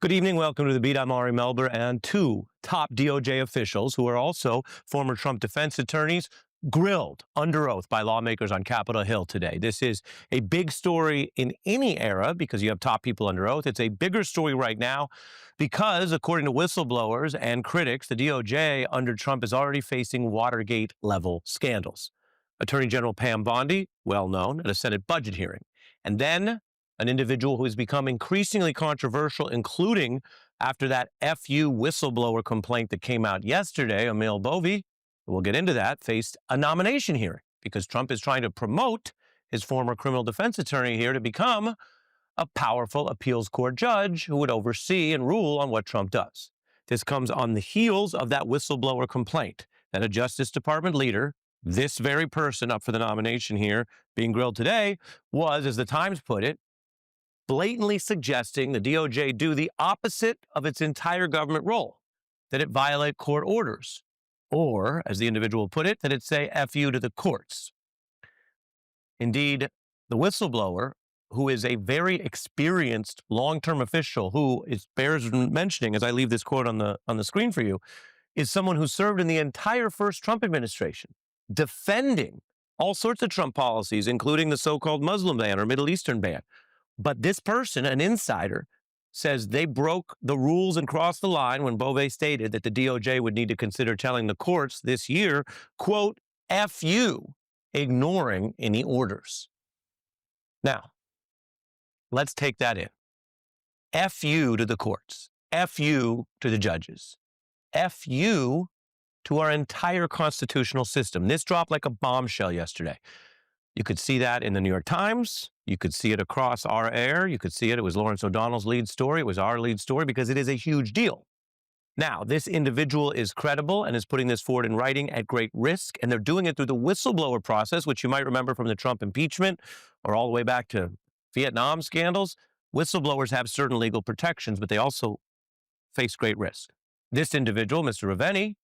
Good evening. Welcome to The Beat. I'm Ari Melber, and two top DOJ officials who are also former Trump defense attorneys grilled under oath by lawmakers on Capitol Hill today. This is a big story in any era because you have top people under oath. It's a bigger story right now because, according to whistleblowers and critics, the DOJ under Trump is already facing Watergate-level scandals. Attorney General Pam Bondi, well known, at a Senate budget hearing. And then an individual who has become increasingly controversial, including after that FU whistleblower complaint that came out yesterday, Emil Bovee, we'll get into that, faced a nomination hearing because Trump is trying to promote his former criminal defense attorney here to become a powerful appeals court judge who would oversee and rule on what Trump does. This comes on the heels of that whistleblower complaint that a Justice Department leader, this very person up for the nomination here, being grilled today, was, as the Times put it, blatantly suggesting the DOJ do the opposite of its entire government role, that it violate court orders, or, as the individual put it, that it say F you to the courts. Indeed, the whistleblower, who is a very experienced long-term official who bears mentioning, as I leave this quote on the screen for you, is someone who served in the entire first Trump administration, defending all sorts of Trump policies, including the so-called Muslim ban or Middle Eastern ban. But this person, an insider, says they broke the rules and crossed the line when Bovee stated that the DOJ would need to consider telling the courts this year, quote, F you, ignoring any orders. Now, let's take that in. F you to the courts. F you to the judges. F you to our entire constitutional system. This dropped like a bombshell yesterday. You could see that in the New York Times. You could see it across our air. You could see it. It was Lawrence O'Donnell's lead story. It was our lead story because it is a huge deal. Now, this individual is credible and is putting this forward in writing at great risk, and they're doing it through the whistleblower process, which you might remember from the Trump impeachment or all the way back to Vietnam scandals. Whistleblowers have certain legal protections, but they also face great risk. This individual, Mr. Ravenny,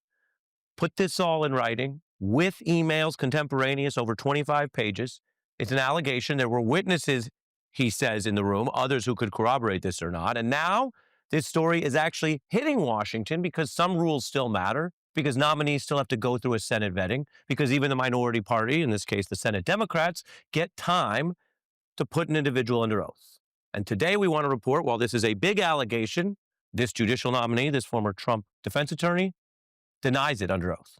put this all in writing with emails contemporaneous over 25 pages. It's an allegation. There were witnesses, he says, in the room, others who could corroborate this or not. And now this story is actually hitting Washington because some rules still matter, because nominees still have to go through a Senate vetting, because even the minority party, in this case the Senate Democrats, get time to put an individual under oath. And today we want to report, while this is a big allegation, this judicial nominee, this former Trump defense attorney, denies it under oath.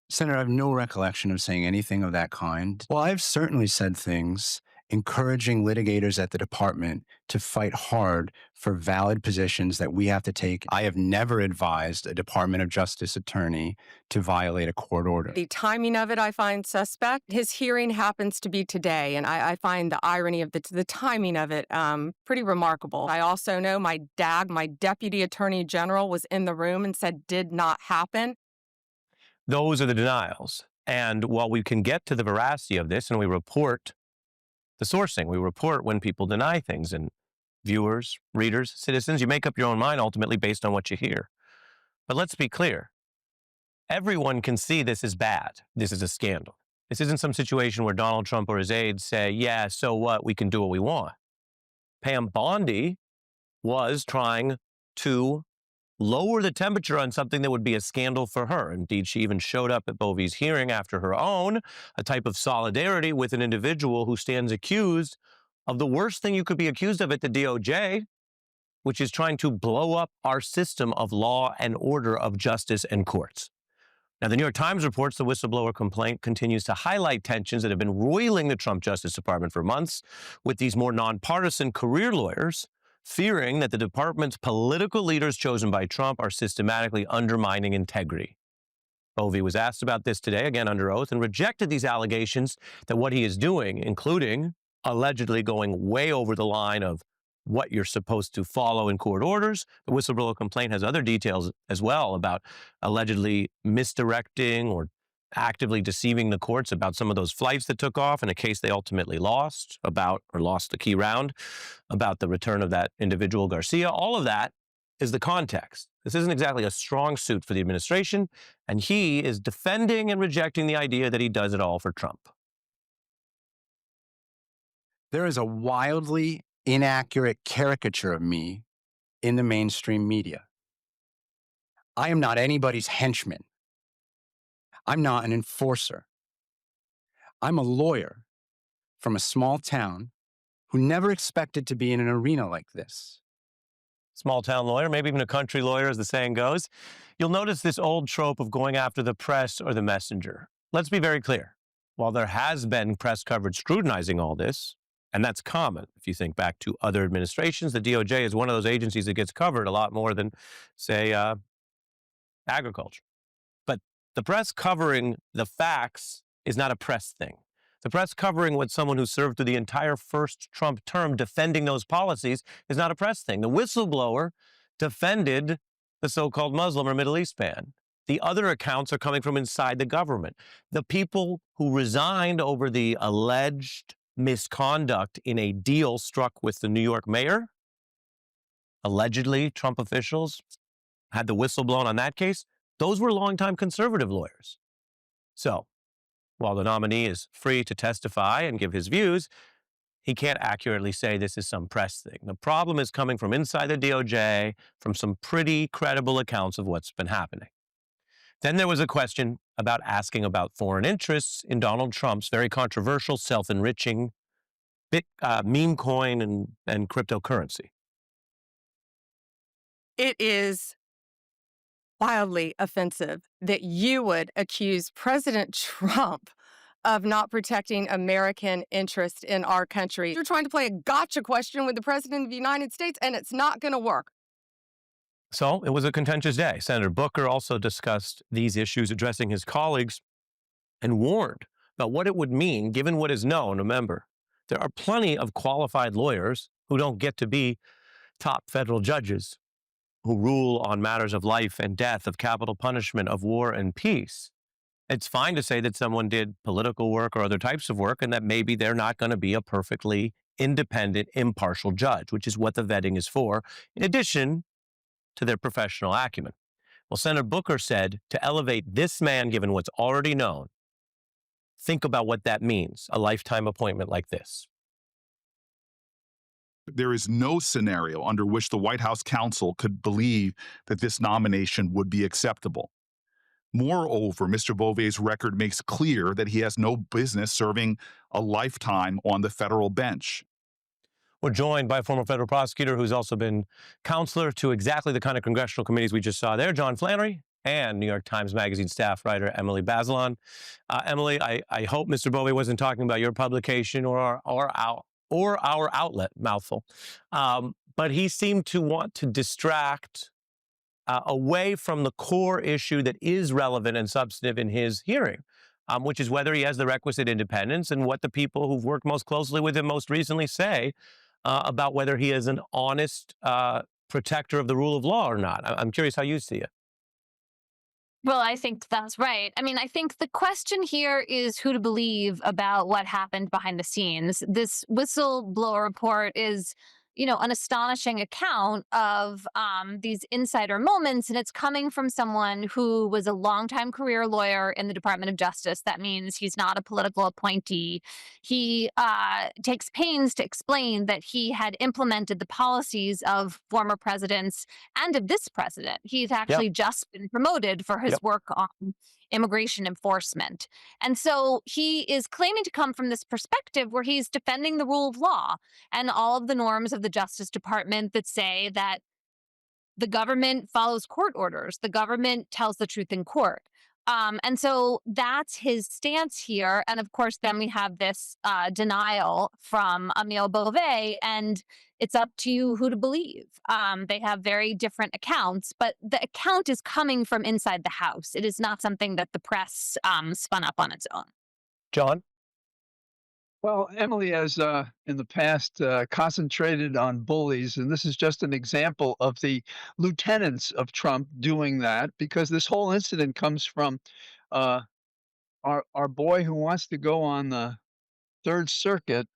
Senator, I have no recollection of saying anything of that kind. Well, I've certainly said things encouraging litigators at the department to fight hard for valid positions that we have to take. I have never advised a Department of Justice attorney to violate a court order. The timing of it, I find suspect. His hearing happens to be today, and I find the irony of the timing of it pretty remarkable. I also know my Deputy Attorney General, was in the room and said did not happen. Those are the denials. And while we can get to the veracity of this, and we report the sourcing, we report when people deny things, and viewers, readers, citizens, you make up your own mind ultimately based on what you hear. But let's be clear. Everyone can see this is bad. This is a scandal. This isn't some situation where Donald Trump or his aides say, yeah, so what, we can do what we want. Pam Bondi was trying to lower the temperature on something that would be a scandal for her. Indeed, she even showed up at Bovee's hearing after her own, a type of solidarity with an individual who stands accused of the worst thing you could be accused of at the DOJ, which is trying to blow up our system of law and order of justice and courts. Now, the New York Times reports the whistleblower complaint continues to highlight tensions that have been roiling the Trump Justice Department for months, with these more nonpartisan career lawyers fearing that the department's political leaders chosen by Trump are systematically undermining integrity. Bovee was asked about this today, again under oath, and rejected these allegations that what he is doing, including allegedly going way over the line of what you're supposed to follow in court orders. The whistleblower complaint has other details as well about allegedly misdirecting or actively deceiving the courts about some of those flights that took off in a case they ultimately lost, lost the key round, about the return of that individual, Garcia. All of that is the context. This isn't exactly a strong suit for the administration, and he is defending and rejecting the idea that he does it all for Trump. There is a wildly inaccurate caricature of me in the mainstream media. I am not anybody's henchman. I'm not an enforcer. I'm a lawyer from a small town who never expected to be in an arena like this. Small town lawyer, maybe even a country lawyer, as the saying goes. You'll notice this old trope of going after the press or the messenger. Let's be very clear. While there has been press coverage scrutinizing all this, and that's common if you think back to other administrations, the DOJ is one of those agencies that gets covered a lot more than, say, agriculture. But the press covering the facts is not a press thing. The press covering what someone who served through the entire first Trump term defending those policies is not a press thing. The whistleblower defended the so-called Muslim or Middle East ban. The other accounts are coming from inside the government. The people who resigned over the alleged misconduct in a deal struck with the New York mayor, allegedly Trump officials had the whistle blown on that case, those were longtime conservative lawyers. So, while the nominee is free to testify and give his views, he can't accurately say this is some press thing. The problem is coming from inside the DOJ, from some pretty credible accounts of what's been happening. Then there was a question about asking about foreign interests in Donald Trump's very controversial, self-enriching meme coin and cryptocurrency. It is wildly offensive that you would accuse President Trump of not protecting American interest in our country. You're trying to play a gotcha question with the President of the United States, and it's not going to work. So it was a contentious day. Senator Booker also discussed these issues, addressing his colleagues, and warned about what it would mean given what is known. Remember, there are plenty of qualified lawyers who don't get to be top federal judges who rule on matters of life and death, of capital punishment, of war and peace. It's fine to say that someone did political work or other types of work and that maybe they're not going to be a perfectly independent, impartial judge, which is what the vetting is for, in addition to their professional acumen. Well, Senator Booker said to elevate this man, given what's already known, think about what that means, a lifetime appointment like this. There is no scenario under which the White House counsel could believe that this nomination would be acceptable. Moreover, Mr. Beauvais' record makes clear that he has no business serving a lifetime on the federal bench. We're joined by a former federal prosecutor who's also been counselor to exactly the kind of congressional committees we just saw there, John Flannery, and New York Times Magazine staff writer Emily Bazelon. Emily, I hope Mr. Beauvais wasn't talking about your publication or our outlet, mouthful. But he seemed to want to distract away from the core issue that is relevant and substantive in his hearing, which is whether he has the requisite independence and what the people who've worked most closely with him most recently say about whether he is an honest protector of the rule of law or not. I'm curious how you see it. Well, I think that's right. I mean, I think the question here is who to believe about what happened behind the scenes. This whistleblower report is, an astonishing account of these insider moments, and it's coming from someone who was a longtime career lawyer in the Department of Justice. That means he's not a political appointee. He takes pains to explain that he had implemented the policies of former presidents and of this president. He's actually just been promoted for his work on immigration enforcement. And so he is claiming to come from this perspective where he's defending the rule of law and all of the norms of the Justice Department that say that the government follows court orders. The government tells the truth in court. And so that's his stance here. And of course, then we have this denial from Emile Beauvais, and it's up to you who to believe. They have very different accounts, but the account is coming from inside the House. It is not something that the press spun up on its own. John? Well, Emily has in the past concentrated on bullies, and this is just an example of the lieutenants of Trump doing that, because this whole incident comes from our boy who wants to go on the Third Circuit,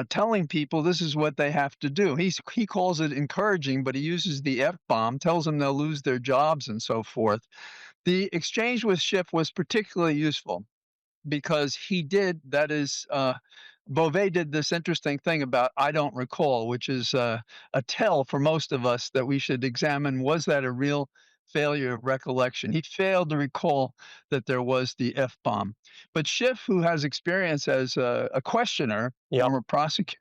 telling people this is what they have to do. He calls it encouraging, but he uses the F-bomb, tells them they'll lose their jobs and so forth. The exchange with Schiff was particularly useful, because he did, that is, Beauvais did this interesting thing about "I don't recall," which is a tell for most of us that we should examine, was that a real failure of recollection? He failed to recall that there was the F-bomb. But Schiff, who has experience as a questioner, Yep. former prosecutor,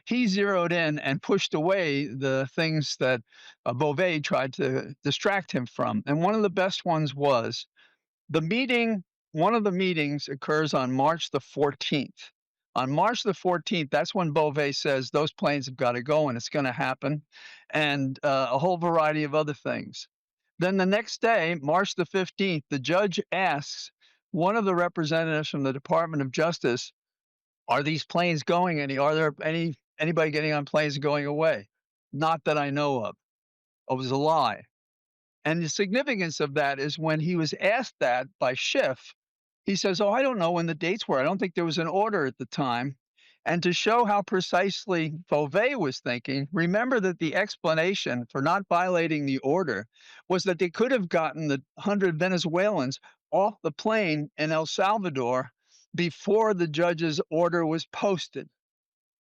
he zeroed in and pushed away the things that Beauvais tried to distract him from. And one of the best ones was the meeting. One of the meetings occurs on March the 14th. On March the 14th, that's when Beauvais says those planes have got to go and it's going to happen, and a whole variety of other things. Then the next day, March the 15th, the judge asks one of the representatives from the Department of Justice, "Are these planes going any? Are there anybody getting on planes and going away?" "Not that I know of." It was a lie. And the significance of that is when he was asked that by Schiff, he says, "Oh, I don't know when the dates were. I don't think there was an order at the time." And to show how precisely Beauvais was thinking, remember that the explanation for not violating the order was that they could have gotten the 100 Venezuelans off the plane in El Salvador before the judge's order was posted.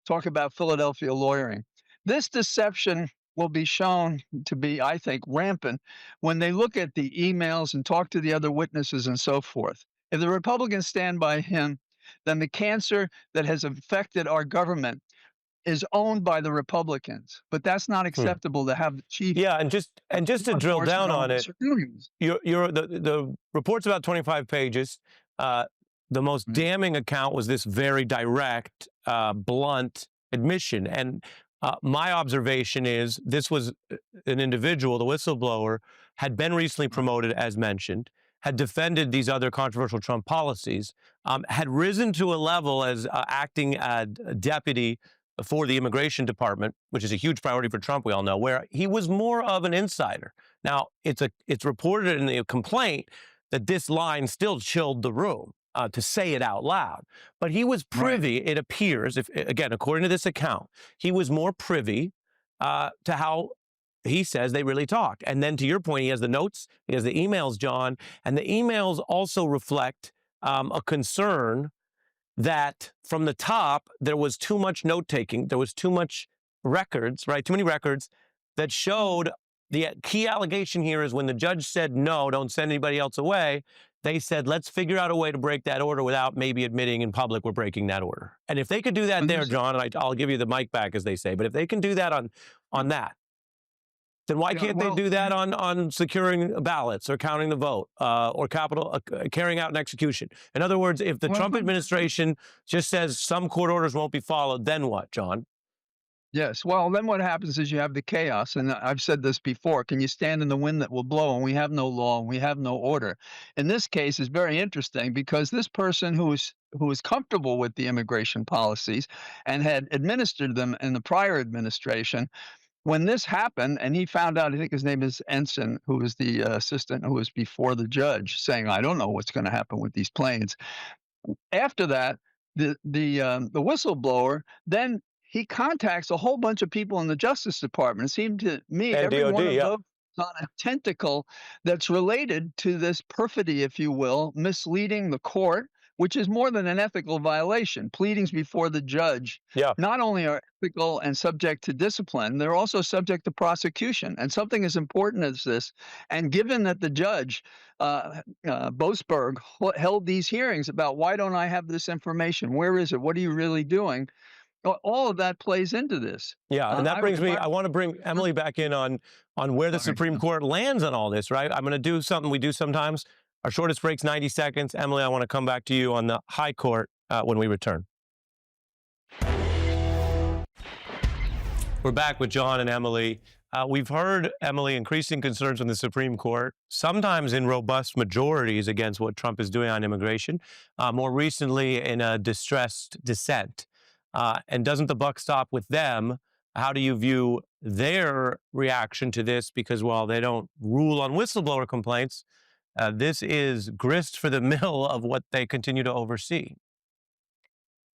Talk about Philadelphia lawyering. This deception will be shown to be, I think, rampant when they look at the emails and talk to the other witnesses and so forth. If the Republicans stand by him, then the cancer that has affected our government is owned by the Republicans. But that's not acceptable to have the chief. Yeah, and just to drill down on it, the report's about 25 pages. The most damning account was this very direct, blunt admission. And my observation is this was an individual, the whistleblower, had been recently promoted, as mentioned, had defended these other controversial Trump policies, had risen to a level as acting deputy for the immigration department, which is a huge priority for Trump, we all know, where he was more of an insider. Now, it's reported in the complaint that this line still chilled the room. To say it out loud. But he was privy, it appears, again, according to this account, he was more privy to how he says they really talk. And then to your point, he has the notes, he has the emails, John, and the emails also reflect a concern that from the top, there was too much note-taking, there was too much records, right? Too many records that showed the key allegation here is when the judge said, no, don't send anybody else away, they said, let's figure out a way to break that order without maybe admitting in public we're breaking that order. And if they could do that there, John, and I'll give you the mic back, as they say, but if they can do that on that, then why can't they do that on securing ballots or counting the vote or carrying out an execution? In other words, if the Trump administration just says some court orders won't be followed, then what, John? Yes. Well, then what happens is you have the chaos. And I've said this before. Can you stand in the wind that will blow? And we have no law and we have no order. In this case, is very interesting because this person who is comfortable with the immigration policies and had administered them in the prior administration, when this happened and he found out, I think his name is Ensign, who was the assistant who was before the judge, saying, I don't know what's going to happen with these planes. After that, the whistleblower then he contacts a whole bunch of people in the Justice Department. It seemed to me and every DOD, one of those is on a tentacle that's related to this perfidy, if you will, misleading the court, which is more than an ethical violation. Pleadings before the judge not only are ethical and subject to discipline, they're also subject to prosecution. And something as important as this, and given that the judge, Boasberg, held these hearings about why don't I have this information? Where is it? What are you really doing? All of that plays into this. Yeah, and that brings me, I want to bring Emily back in on where the Supreme Court lands on all this, right? I'm going to do something we do sometimes. Our shortest break's 90 seconds. Emily, I want to come back to you on the high court when we return. We're back with John and Emily. We've heard, Emily, increasing concerns from the Supreme Court, sometimes in robust majorities against what Trump is doing on immigration, more recently in a distressed dissent. And doesn't the buck stop with them? How do you view their reaction to this? Because while they don't rule on whistleblower complaints, this is grist for the mill of what they continue to oversee.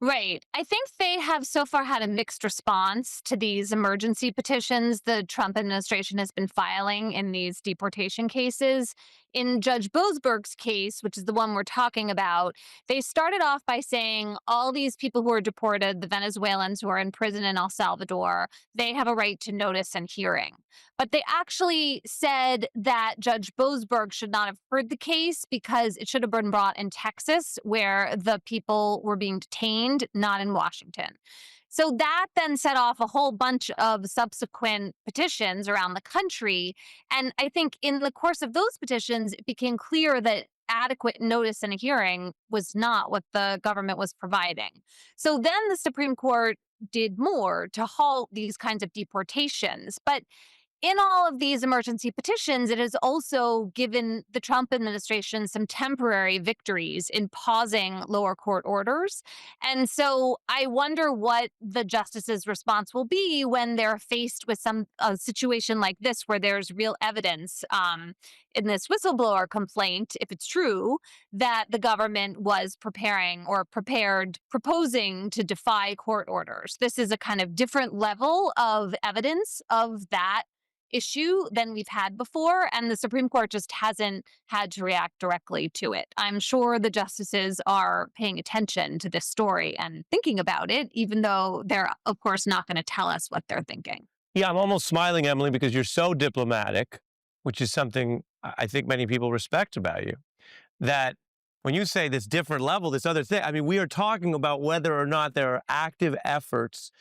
Right. I think they have so far had a mixed response to these emergency petitions the Trump administration has been filing in these deportation cases. in Judge Boasberg's case, which is the one we're talking about, they started off by saying all these people who are deported, the Venezuelans who are in prison in El Salvador, they have a right to notice and hearing. But they actually said that Judge Boasberg should not have heard the case because it should have been brought in Texas, where the people were being detained, not in Washington. So that then set off a whole bunch of subsequent petitions around the country. And I think in the course of those petitions, it became clear that adequate notice and a hearing was not what the government was providing. So then the Supreme Court did more to halt these kinds of deportations. But in all of these emergency petitions, it has also given the Trump administration some temporary victories in pausing lower court orders. And so I wonder what the justices' response will be when they're faced with a situation like this, where there's real evidence in this whistleblower complaint, if it's true, that the government was proposing to defy court orders. This is a kind of different level of evidence of that issue than we've had before, and the Supreme Court just hasn't had to react directly to it. I'm sure the justices are paying attention to this story and thinking about it, even though they're, of course, not going to tell us what they're thinking. Yeah, I'm almost smiling, Emily, because you're so diplomatic, which is something I think many people respect about you, that when you say this different level, this other thing, I mean, we are talking about whether or not there are active efforts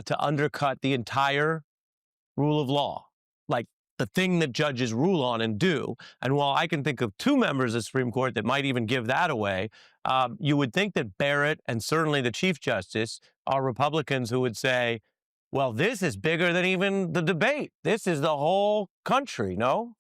to undercut the entire rule of law, like the thing that judges rule on and do. And while I can think of two members of the Supreme Court that might even give that away, you would think that Barrett and certainly the Chief Justice are Republicans who would say, well, this is bigger than even the debate. This is the whole country, no?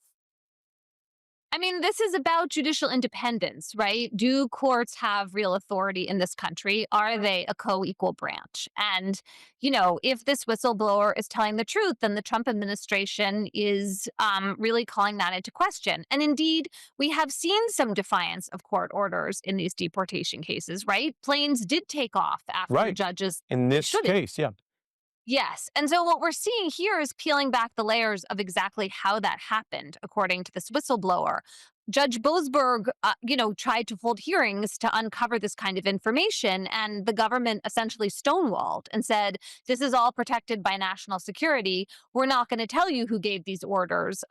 I mean, this is about judicial independence, right? Do courts have real authority in this country? Are they a co-equal branch? And, if this whistleblower is telling the truth, then the Trump administration is really calling that into question. And indeed, we have seen some defiance of court orders in these deportation cases, right? Planes did take off after the Right. judges In this shouldn't. case, yeah. Yes. And so what we're seeing here is peeling back the layers of exactly how that happened, according to this whistleblower. Judge Boasberg, tried to hold hearings to uncover this kind of information, and the government essentially stonewalled and said, this is all protected by national security. We're not going to tell you who gave these orders,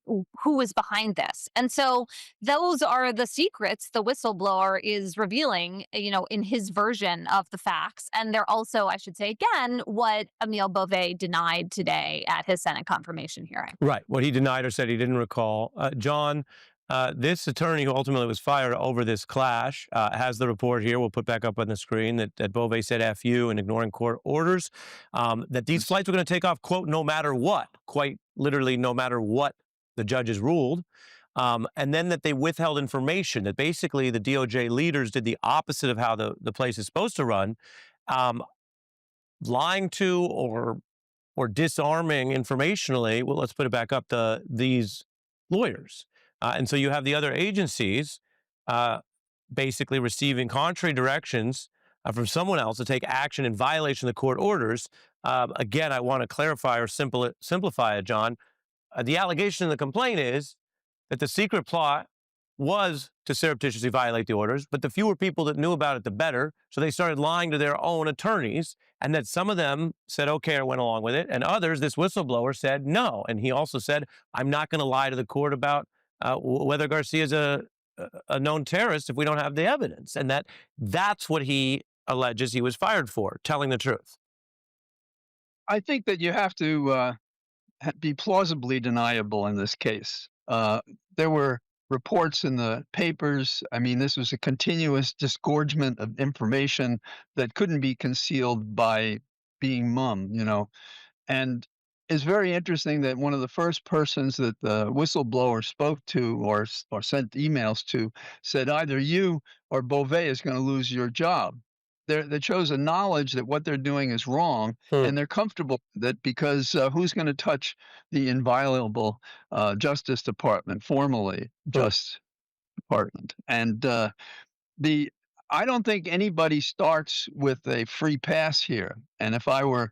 who was behind this. And so those are the secrets the whistleblower is revealing, in his version of the facts. And they're also, I should say again, what Emile Beauvais denied today at his Senate confirmation hearing. Right. What he denied or said he didn't recall. John, this attorney who ultimately was fired over this clash has the report here. We'll put back up on the screen that Beauvais said F you and ignoring court orders, that these flights were going to take off, quote, no matter what, quite literally no matter what the judges ruled. And then that they withheld information, that basically the DOJ leaders did the opposite of how the place is supposed to run, lying to or disarming informationally. Well, let's put it back up, these lawyers. And so you have the other agencies basically receiving contrary directions from someone else to take action in violation of the court orders. Again, I want to clarify or simplify it, John. The allegation in the complaint is that the secret plot was to surreptitiously violate the orders, but the fewer people that knew about it, the better. So they started lying to their own attorneys, and that some of them said, okay, I went along with it. And others, this whistleblower said no. And he also said, I'm not going to lie to the court about whether Garcia is a known terrorist if we don't have the evidence. And that's what he alleges he was fired for, telling the truth. I think that you have to be plausibly deniable in this case. There were reports in the papers. I mean, this was a continuous disgorgement of information that couldn't be concealed by being mum, And it's very interesting that one of the first persons that the whistleblower spoke to or sent emails to said either you or Beauvais is going to lose your job. That shows a knowledge that what they're doing is wrong, and they're comfortable with it because who's going to touch the inviolable Justice Department, formally Justice Department? And I don't think anybody starts with a free pass here. And if I were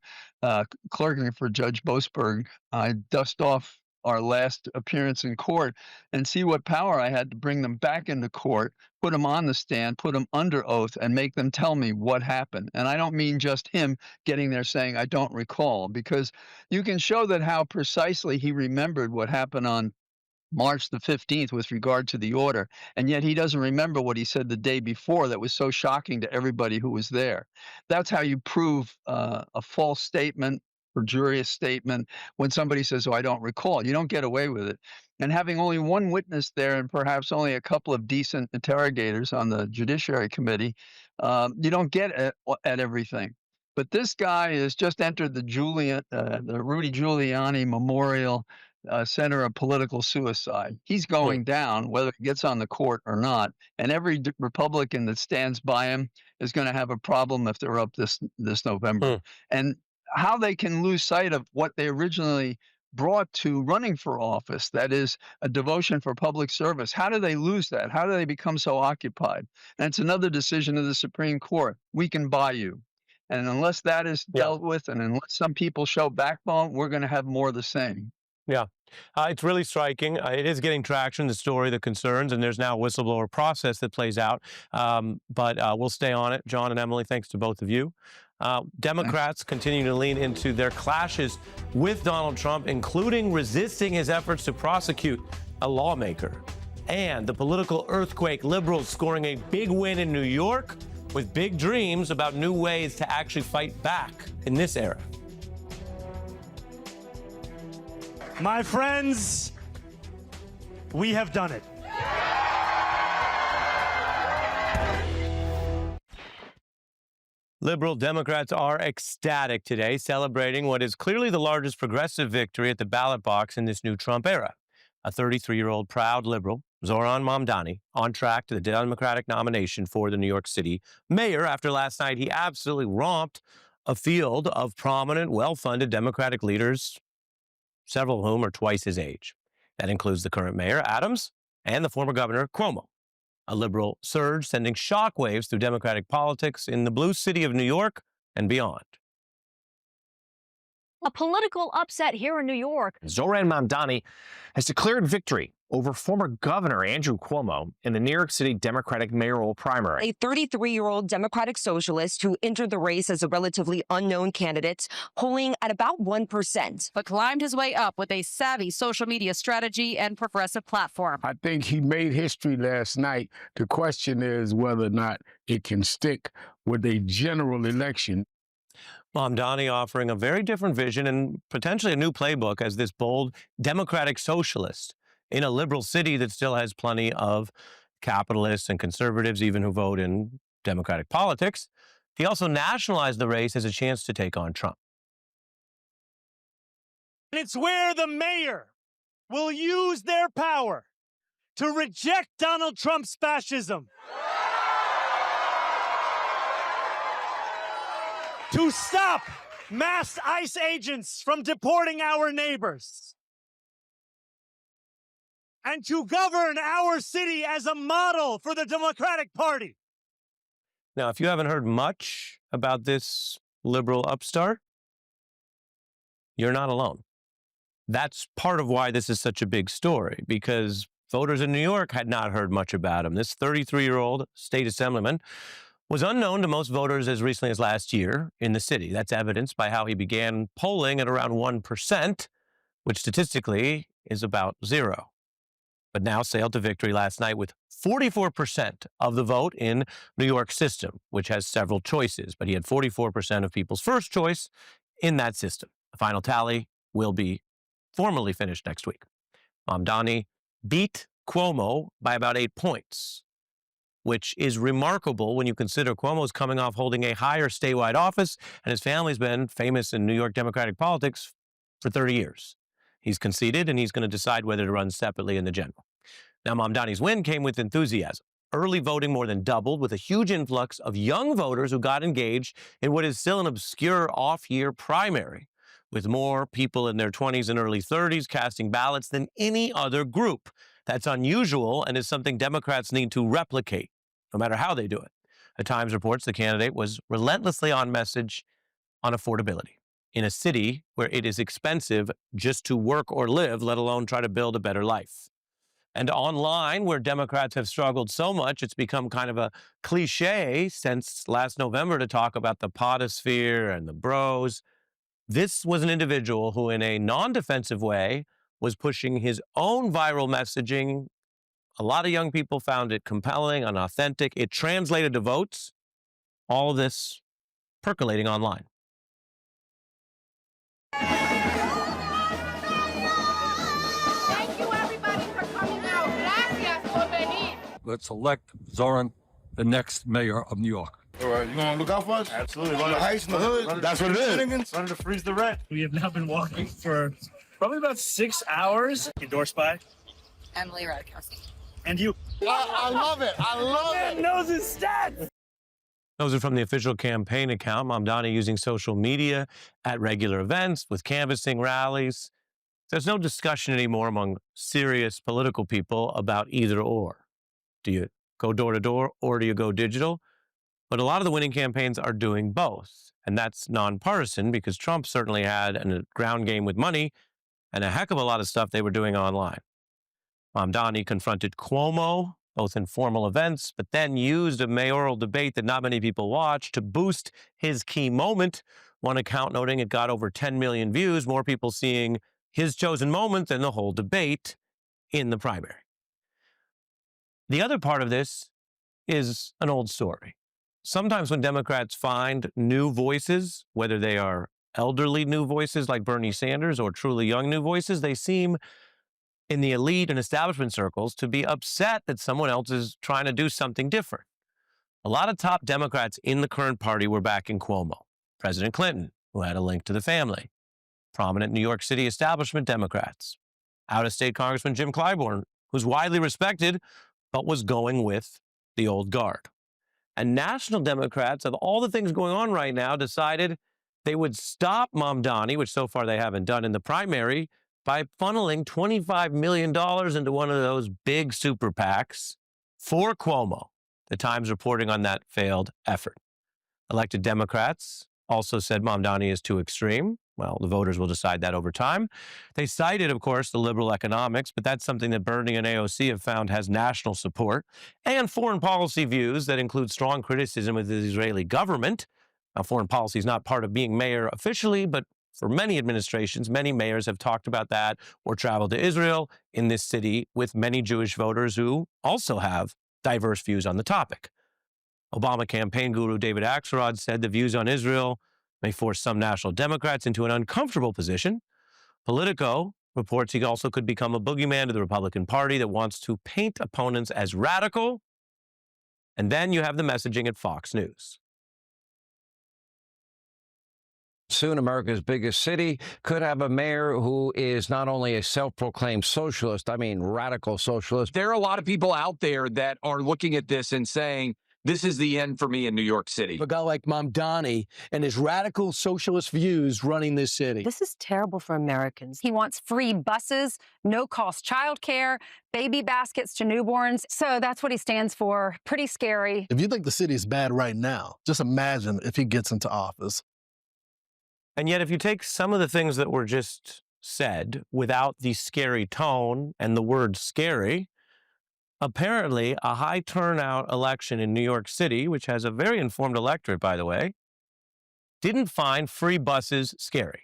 clerking for Judge Boasberg, I'd dust off our last appearance in court and see what power I had to bring them back into court, put them on the stand, put them under oath, and make them tell me what happened. And I don't mean just him getting there saying, I don't recall, because you can show that how precisely he remembered what happened on March the 15th with regard to the order, and yet he doesn't remember what he said the day before that was so shocking to everybody who was there. That's how you prove a false statement, perjurious statement, when somebody says, oh, I don't recall. You don't get away with it. And having only one witness there and perhaps only a couple of decent interrogators on the Judiciary Committee, you don't get at everything. But this guy has just entered the Rudy Giuliani Memorial Center of Political Suicide. He's going down, whether it gets on the court or not. And every Republican that stands by him is going to have a problem if they're up this November. And how they can lose sight of what they originally brought to running for office, that is a devotion for public service. How do they lose that? How do they become so occupied? And it's another decision of the Supreme Court. We can buy you. And unless that is dealt with, and unless some people show backbone, we're going to have more of the same. Yeah, it's really striking. It is getting traction, the story, the concerns, and there's now a whistleblower process that plays out. But we'll stay on it. John and Emily, thanks to both of you. Democrats continue to lean into their clashes with Donald Trump, including resisting his efforts to prosecute a lawmaker. And the political earthquake, liberals scoring a big win in New York with big dreams about new ways to actually fight back in this era. My friends, we have done it. Liberal Democrats are ecstatic today, celebrating what is clearly the largest progressive victory at the ballot box in this new Trump era. A 33-year-old proud liberal, Zohran Mamdani, on track to the Democratic nomination for the New York City mayor after last night he absolutely romped a field of prominent, well-funded Democratic leaders, several of whom are twice his age. That includes the current mayor, Adams, and the former governor, Cuomo. A liberal surge sending shockwaves through Democratic politics in the blue city of New York and beyond. A political upset here in New York. Zohran Mamdani has declared victory over former Governor Andrew Cuomo in the New York City Democratic mayoral primary. A 33-year-old Democratic socialist who entered the race as a relatively unknown candidate, polling at about 1%. But climbed his way up with a savvy social media strategy and progressive platform. I think he made history last night. The question is whether or not it can stick with a general election. Mamdani offering a very different vision and potentially a new playbook as this bold Democratic socialist in a liberal city that still has plenty of capitalists and conservatives, even who vote in Democratic politics. He also nationalized the race as a chance to take on Trump. It's where the mayor will use their power to reject Donald Trump's fascism, to stop mass ICE agents from deporting our neighbors, and to govern our city as a model for the Democratic Party. Now, if you haven't heard much about this liberal upstart, you're not alone. That's part of why this is such a big story, because voters in New York had not heard much about him. This 33-year-old state assemblyman was unknown to most voters as recently as last year in the city. That's evidenced by how he began polling at around 1%, which statistically is about 0. But now sailed to victory last night with 44% of the vote in New York system, which has several choices. But he had 44% of people's first choice in that system. The final tally will be formally finished next week. Mamdani beat Cuomo by about 8 points, which is remarkable when you consider Cuomo's coming off holding a higher statewide office, and his family's been famous in New York Democratic politics for 30 years. He's conceded, and he's going to decide whether to run separately in the general. Now, Mamdani's win came with enthusiasm. Early voting more than doubled, with a huge influx of young voters who got engaged in what is still an obscure off-year primary, with more people in their 20s and early 30s casting ballots than any other group. That's unusual and is something Democrats need to replicate, no matter how they do it. The Times reports the candidate was relentlessly on message on affordability. in a city where it is expensive just to work or live, let alone try to build a better life. And online, where Democrats have struggled so much, it's become kind of a cliche since last November to talk about the potosphere and the bros. This was an individual who, in a non-defensive way, was pushing his own viral messaging. A lot of young people found it compelling and authentic. It translated to votes. All of this percolating online. Thank you, everybody, for coming out. Gracias por venir. Let's elect Zoran the next mayor of New York. All right, you gonna look out for us? Absolutely. Run the heights in the hood. That's what it is. Running to freeze the rent. We have now been walking for probably about 6 hours. Endorsed by Emily Ratajkowski. and you. I love it. I love it. Knows his stats. Those are from the official campaign account. Mamdani using social media at regular events with canvassing rallies. There's no discussion anymore among serious political people about either or. Do you go door to door or do you go digital? But a lot of the winning campaigns are doing both. And that's nonpartisan because Trump certainly had a ground game with money and a heck of a lot of stuff they were doing online. Mamdani confronted Cuomo, both in formal events, but then used a mayoral debate that not many people watched to boost his key moment. One account noting it got over 10 million views, more people seeing his chosen moment than the whole debate in the primary. The other part of this is an old story. Sometimes when Democrats find new voices, whether they are elderly new voices like Bernie Sanders or truly young new voices, they seem in the elite and establishment circles to be upset that someone else is trying to do something different. A lot of top Democrats in the current party were backing Cuomo. President Clinton, who had a link to the family. Prominent New York City establishment Democrats. Out-of-state Congressman Jim Clyburn, who's widely respected, but was going with the old guard. And national Democrats, of all the things going on right now, decided they would stop Mamdani, which so far they haven't done in the primary, by funneling $25 million into one of those big super PACs for Cuomo. The Times reporting on that failed effort. Elected Democrats also said Mamdani is too extreme. Well, the voters will decide that over time. They cited, of course, the liberal economics, but that's something that Bernie and AOC have found has national support, and foreign policy views that include strong criticism of the Israeli government. Now, foreign policy is not part of being mayor officially, but for many administrations, many mayors have talked about that or traveled to Israel in this city with many Jewish voters who also have diverse views on the topic. Obama campaign guru David Axelrod said the views on Israel may force some national Democrats into an uncomfortable position. Politico reports he also could become a boogeyman to the Republican Party that wants to paint opponents as radical. And then you have the messaging at Fox News. Soon, America's biggest city could have a mayor who is not only a self-proclaimed socialist, I mean radical socialist. There are a lot of people out there that are looking at this and saying, this is the end for me in New York City. A guy like Mamdani and his radical socialist views running this city. This is terrible for Americans. He wants free buses, no-cost childcare, baby baskets to newborns. So that's what he stands for. Pretty scary. If you think the city is bad right now, just imagine if he gets into office. And yet, if you take some of the things that were just said without the scary tone and the word scary, apparently a high turnout election in New York City, which has a very informed electorate, by the way, didn't find free buses scary.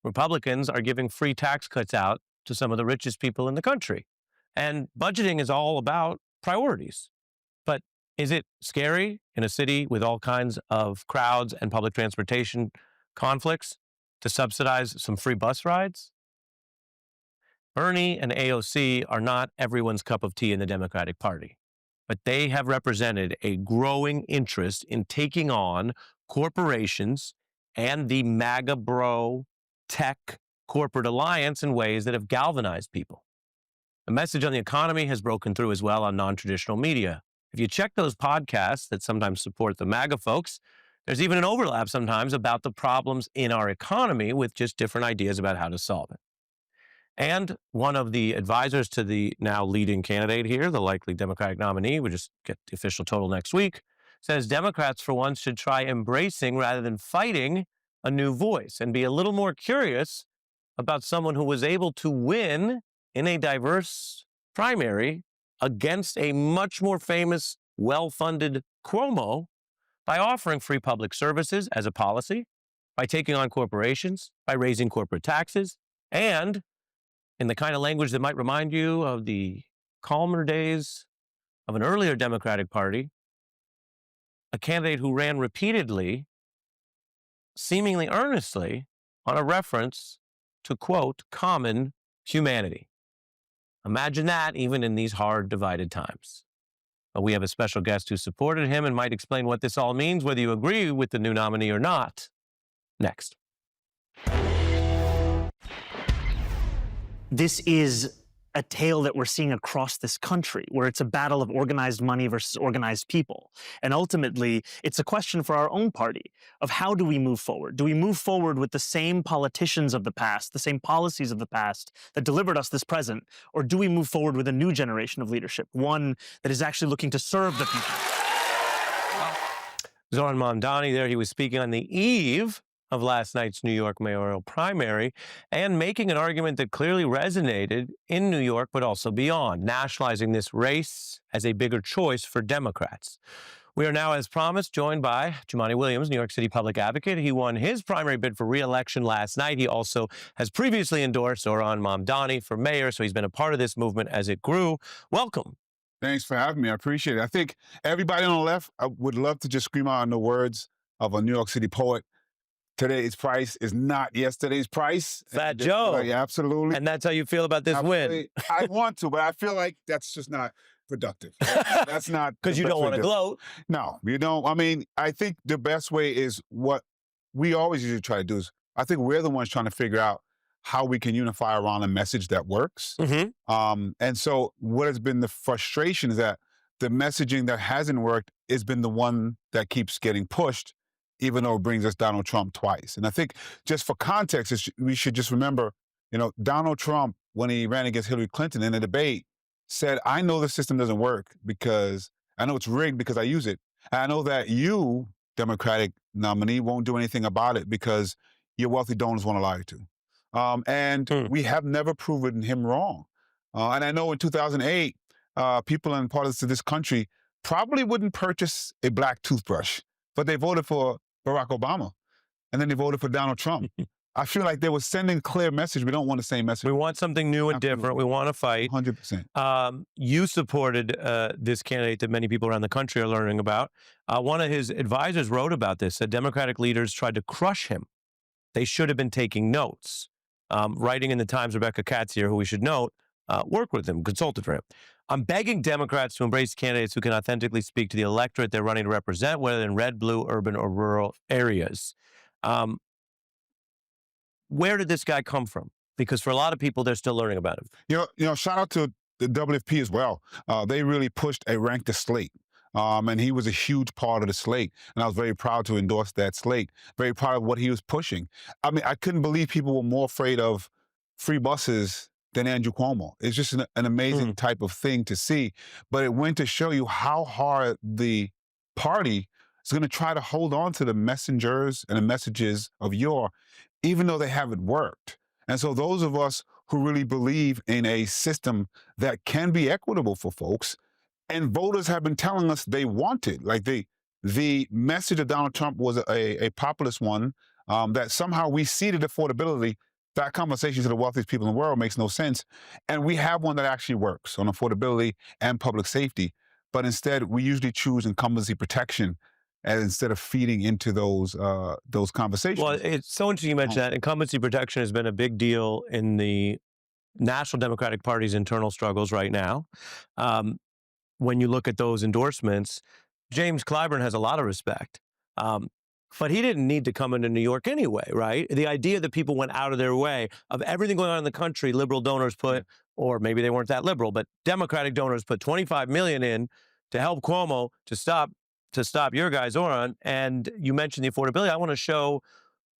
Republicans are giving free tax cuts out to some of the richest people in the country. And budgeting is all about priorities. But is it scary in a city with all kinds of crowds and public transportation conflicts to subsidize some free bus rides? Bernie and AOC are not everyone's cup of tea in the Democratic Party, but they have represented a growing interest in taking on corporations and the MAGA bro tech corporate alliance in ways that have galvanized people. The message on the economy has broken through as well on non-traditional media. If you check those podcasts that sometimes support the MAGA folks, there's even an overlap sometimes about the problems in our economy with just different ideas about how to solve it. And one of the advisors to the now leading candidate here, the likely Democratic nominee, we'll just get the official total next week, says Democrats for once should try embracing rather than fighting a new voice and be a little more curious about someone who was able to win in a diverse primary against a much more famous, well-funded Cuomo by offering free public services as a policy, by taking on corporations, by raising corporate taxes, and in the kind of language that might remind you of the calmer days of an earlier Democratic Party, a candidate who ran repeatedly, seemingly earnestly, on a reference to, quote, common humanity. Imagine that even in these hard, divided times. But we have a special guest who supported him and might explain what this all means, whether you agree with the new nominee or not. Next. This is a tale that we're seeing across this country, where it's a battle of organized money versus organized people. And ultimately, it's a question for our own party of how do we move forward? Do we move forward with the same politicians of the past, the same policies of the past that delivered us this present? Or do we move forward with a new generation of leadership, one that is actually looking to serve the people? Zohran Mamdani there, he was speaking on the eve of last night's New York mayoral primary and making an argument that clearly resonated in New York, but also beyond, nationalizing this race as a bigger choice for Democrats. We are now, as promised, joined by Jumaane Williams, New York City public advocate. He won his primary bid for re-election last night. He also has previously endorsed Zohran Mamdani for mayor, so he's been a part of this movement as it grew. Welcome. Thanks for having me. I appreciate it. I think everybody on the left, I would love to just scream out in the words of a New York City poet, today's price is not yesterday's price. Fat Joe. Yeah, absolutely. And that's how you feel about this win. I want to, but I feel like that's just not productive. That's not because you don't want to gloat. No, you don't. I mean, I think the best way is what we always usually try to do is, I think we're the ones trying to figure out how we can unify around a message that works. And so what has been the frustration is that the messaging that hasn't worked has been the one that keeps getting pushed, even though it brings us Donald Trump twice. And I think just for context, we should just remember, you know, Donald Trump, when he ran against Hillary Clinton in a debate, said, I know the system doesn't work because I know it's rigged because I use it. And I know that you, Democratic nominee, won't do anything about it because your wealthy donors won't allow you to. We have never proven him wrong. And I know in 2008, people in parts of this country probably wouldn't purchase a black toothbrush, but they voted for Barack Obama, and then they voted for Donald Trump. I feel like they were sending a clear message. We don't want the same message. We want something new and different. We want to fight. 100%. You supported this candidate that many people around the country are learning about. One of his advisors wrote about this, said Democratic leaders tried to crush him. They should have been taking notes. Writing in the Times, Rebecca Katz here, who we should note, worked with him, consulted for him. I'm begging Democrats to embrace candidates who can authentically speak to the electorate they're running to represent, whether in red, blue, urban, or rural areas. Where did this guy come from? Because for a lot of people, they're still learning about him. You know, shout out to the WFP as well. They really pushed a rank the slate. And he was a huge part of the slate. And I was very proud to endorse that slate. Very proud of what he was pushing. I mean, I couldn't believe people were more afraid of free buses than Andrew Cuomo. It's just an amazing type of thing to see. But it went to show you how hard the party is going to try to hold on to the messengers and the messages of yore, even though they haven't worked. And so those of us who really believe in a system that can be equitable for folks, and voters have been telling us they want it. Like the message of Donald Trump was a populist one, that somehow we ceded affordability. That conversation to the wealthiest people in the world makes no sense. And we have one that actually works on affordability and public safety. But instead, we usually choose incumbency protection instead of feeding into those conversations. Well, it's so interesting you mentioned that. Incumbency protection has been a big deal in the National Democratic Party's internal struggles right now. When you look at those endorsements, James Clyburn has a lot of respect. But he didn't need to come into New York anyway, right? The idea that people went out of their way of everything going on in the country, liberal donors put, or maybe they weren't that liberal, but Democratic donors put $25 million in to help Cuomo to stop your guy, Zohran. And you mentioned the affordability. I want to show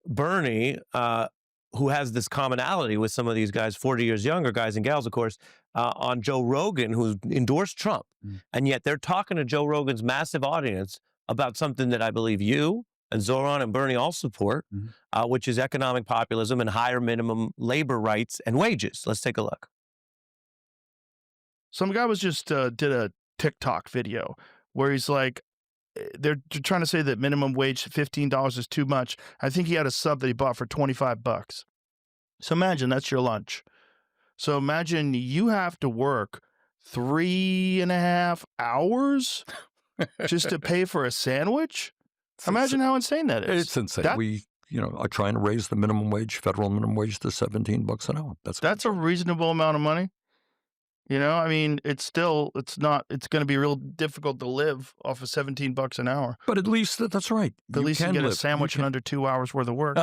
Bernie, who has this commonality with some of these guys, 40 years younger guys and gals, of course, on Joe Rogan, who endorsed Trump. And yet they're talking to Joe Rogan's massive audience about something that I believe you, and Zoran and Bernie all support, which is economic populism and higher minimum labor rights and wages. Let's take a look. Some guy was just did a TikTok video where he's like, they're trying to say that minimum wage $15 is too much. I think he had a sub that he bought for $25. So imagine that's your lunch. So imagine you have to work 3.5 hours just to pay for a sandwich. Imagine how insane that is. It's insane. We are trying to raise the minimum wage, federal minimum wage, to $17 an hour. That's a reasonable amount of money. I mean, it's going to be real difficult to live off of $17 an hour. But at least that's right. At least you get a sandwich in under 2 hours worth of work.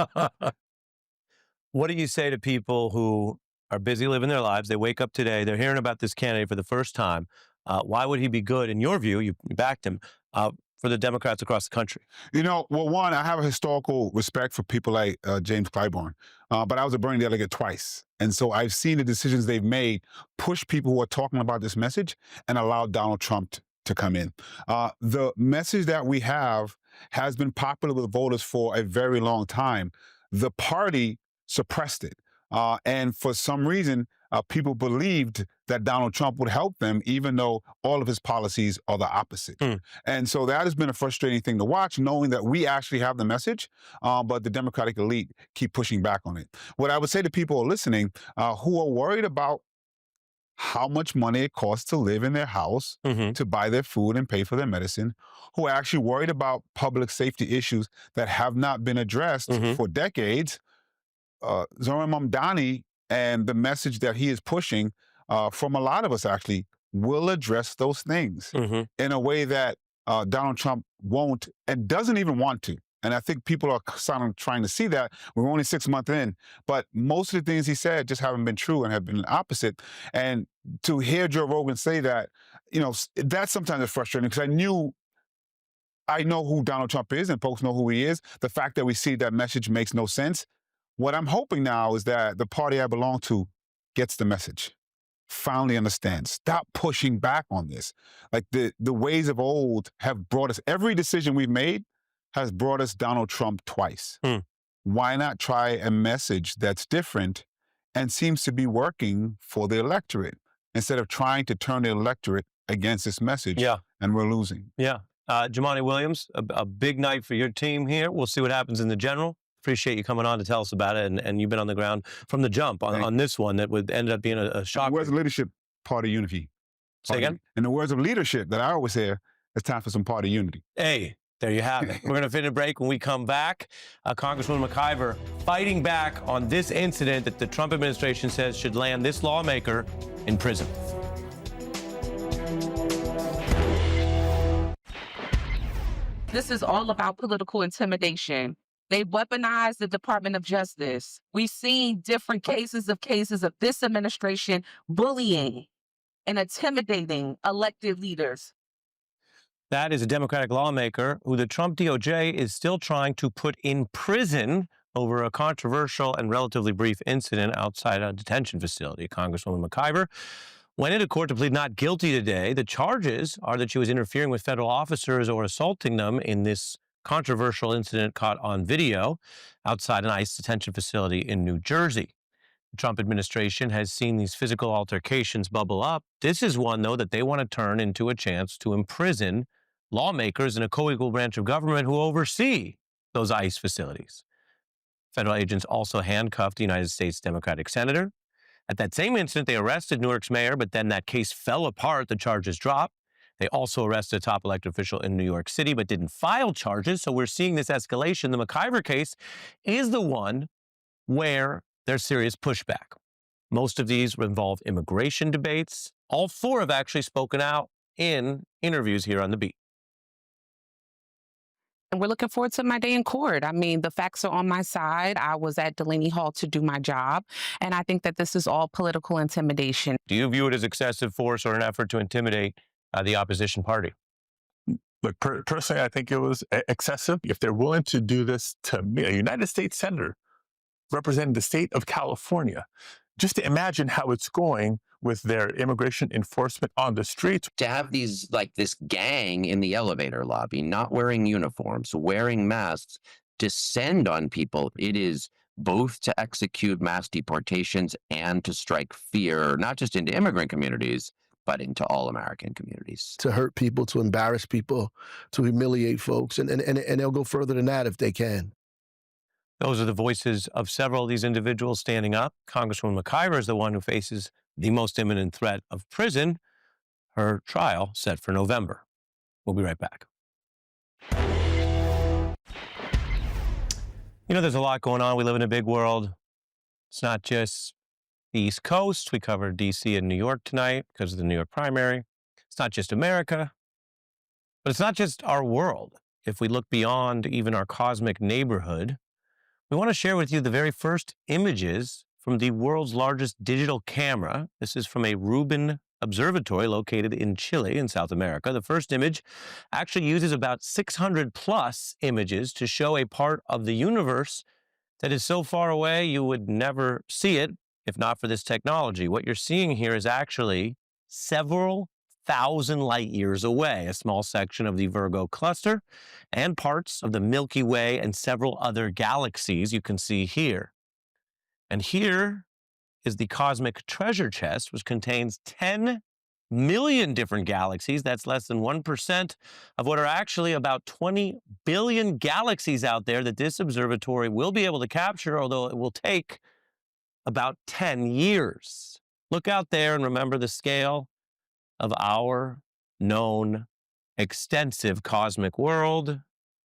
What do you say to people who are busy living their lives? They wake up today, they're hearing about this candidate for the first time. Why would he be good, in your view, you backed him, for the Democrats across the country? Well, one, I have a historical respect for people like James Clyburn, but I was a Bernie delegate twice. And so I've seen the decisions they've made push people who are talking about this message and allow Donald Trump to come in. The message that we have has been popular with voters for a very long time. The party suppressed it. And for some reason, people believed that Donald Trump would help them, even though all of his policies are the opposite. And so that has been a frustrating thing to watch, knowing that we actually have the message, but the Democratic elite keep pushing back on it. What I would say to people who are listening, who are worried about how much money it costs to live in their house, to buy their food and pay for their medicine, who are actually worried about public safety issues that have not been addressed for decades, Zoran Mamdani and the message that he is pushing from a lot of us actually will address those things in a way that Donald Trump won't and doesn't even want to. And I think people are trying to see that. We're only 6 months in, but most of the things he said just haven't been true and have been opposite. And to hear Joe Rogan say that, that sometimes is frustrating because I know who Donald Trump is and folks know who he is. The fact that we see that message makes no sense. What I'm hoping now is that the party I belong to gets the message, finally understands, stop pushing back on this. Like the ways of old have brought us, every decision we've made has brought us Donald Trump twice. Why not try a message that's different and seems to be working for the electorate instead of trying to turn the electorate against this message and we're losing. Jumaane Williams, a big night for your team here. We'll see what happens in the general. Appreciate you coming on to tell us about it, and you've been on the ground from the jump on this one that would end up being a shock. Where's the leadership party unity? Say again? In the words of leadership that I always hear, it's time for some party unity. Hey, there you have it. We're going to fit a break. When we come back, Congresswoman McIver fighting back on this incident that the Trump administration says should land this lawmaker in prison. This is all about political intimidation. They weaponized the Department of Justice. We've seen different cases of this administration bullying and intimidating elected leaders. That is a Democratic lawmaker who the Trump DOJ is still trying to put in prison over a controversial and relatively brief incident outside a detention facility. Congresswoman McIver went into court to plead not guilty today. The charges are that she was interfering with federal officers or assaulting them in this controversial incident caught on video outside an ICE detention facility in New Jersey. The Trump administration has seen these physical altercations bubble up. This is one, though, that they want to turn into a chance to imprison lawmakers in a co-equal branch of government who oversee those ICE facilities. Federal agents also handcuffed the United States Democratic senator. At that same incident, they arrested Newark's mayor, but then that case fell apart. The charges dropped. They also arrested a top elected official in New York City, but didn't file charges. So we're seeing this escalation. The McIver case is the one where there's serious pushback. Most of these involve immigration debates. All four have actually spoken out in interviews here on The Beat. And we're looking forward to my day in court. I mean, the facts are on my side. I was at Delaney Hall to do my job. And I think that this is all political intimidation. Do you view it as excessive force or an effort to intimidate the opposition party? Look, personally, I think it was excessive. If they're willing to do this to me, a United States senator representing the state of California, just to imagine how it's going with their immigration enforcement on the streets. To have these, like this gang in the elevator lobby, not wearing uniforms, wearing masks, descend on people, it is both to execute mass deportations and to strike fear, not just into immigrant communities, but into all American communities. To hurt people, to embarrass people, to humiliate folks. And they'll go further than that if they can. Those are the voices of several of these individuals standing up. Congresswoman McIver is the one who faces the most imminent threat of prison. Her trial set for November. We'll be right back. You know, there's a lot going on. We live in a big world. It's not just the East Coast. We covered D.C. and New York tonight because of the New York primary. It's not just America, but it's not just our world. If we look beyond even our cosmic neighborhood, we want to share with you the very first images from the world's largest digital camera. This is from a Rubin observatory located in Chile in South America. The first image actually uses about 600 plus images to show a part of the universe that is so far away you would never see it if not for this technology. What you're seeing here is actually several thousand light years away, a small section of the Virgo cluster and parts of the Milky Way and several other galaxies you can see here. And here is the cosmic treasure chest, which contains 10 million different galaxies. That's less than 1% of what are actually about 20 billion galaxies out there that this observatory will be able to capture, although it will take about 10 years. Look out there and remember the scale of our known extensive cosmic world.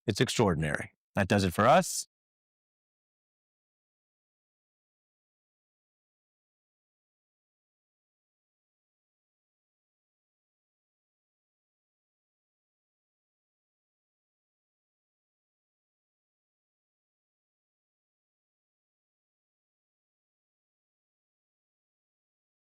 It's extraordinary. That does it for us.